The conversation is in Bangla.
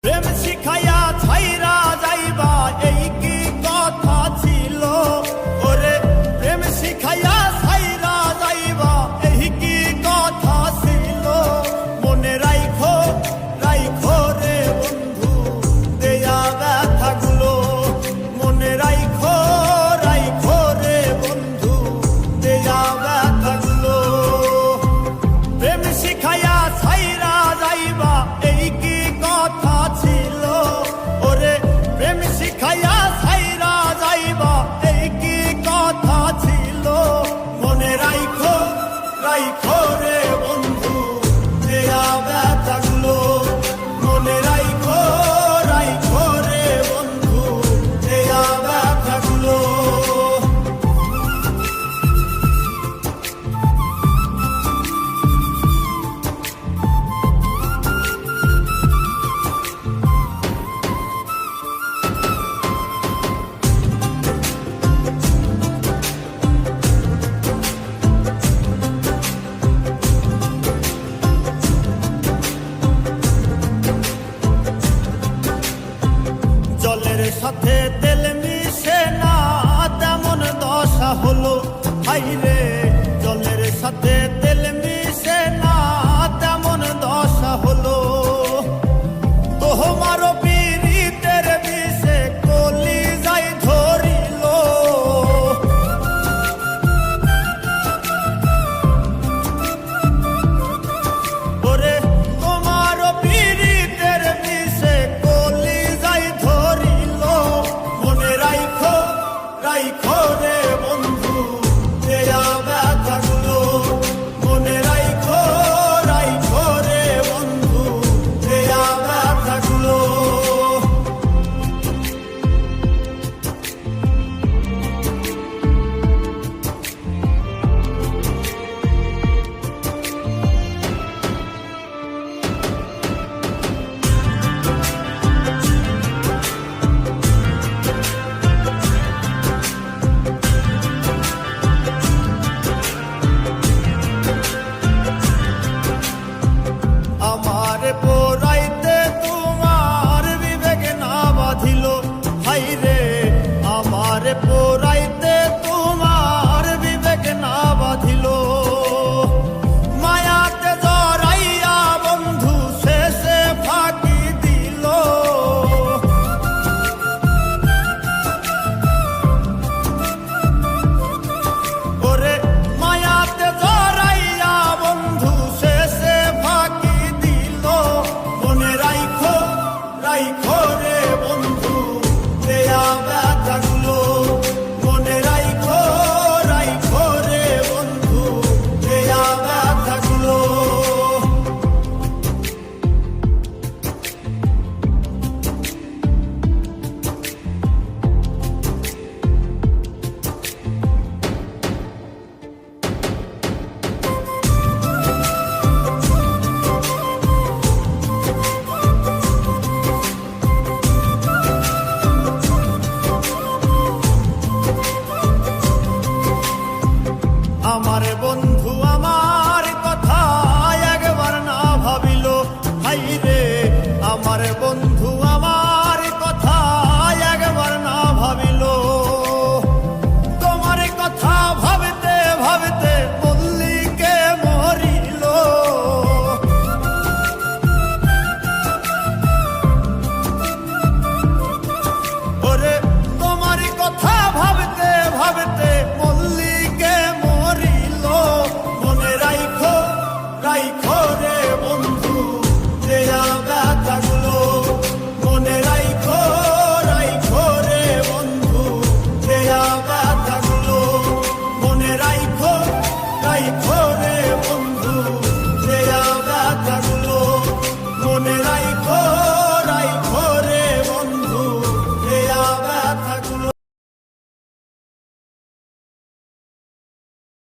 প্রেম শিখাইয়া ছাইরা যাইবা এই কি কথা ছিল ওরে প্রেম শিখাইয়া ছাইরা যাইবা এই কি কথা ছিল মনে রাইখো রাইখো রে বন্ধু দেয়া ব্যথাগুলো মনে রাইখো রাইখো রে বন্ধু দেয়া ব্যথাগুলো প্রেম শিখাইয়া ছাইরা যাইবা এই কি কথা ছিল ওরে প্রেম শিখাইয়া ছাইরা যাইবা এই কি কথা ছিল মনে রাইখো রাইখো রে বন্ধু দেয়া ব্যথাগুলো মনে রাইখো রাইখো রে বন্ধু দেয়া ব্যথাগুলো জলের সাথে তেল মিশে না তেমন দশা হলো হাইরে জলের সাথে তেল মিশে না তেমন দশা হলো তোমারও পীড়িতের বিষে কলি যাই ধরিল ওরে তোমারও পীড়িতের বিষে কলি যাই ধরিল মনে রাইখো রাইখো রে বন্ধু দেয়া ব্যথাগুলো মনে রাইখো রাইখো রে বন্ধু দেয়া ব্যথাগুলো আমার পোরাইতে তোমার বিবেক না বাঁধিল হাইরে আমার পোরাইতে তোমার বিবেক না বাঁধিল মায়াতে জড়াইয়া বন্ধু শেষে ফাঁকি দিল ওরে মায়াতে জড়াইয়া বন্ধু শেষে ফাঁকি দিল মনে রাইখো রাইখো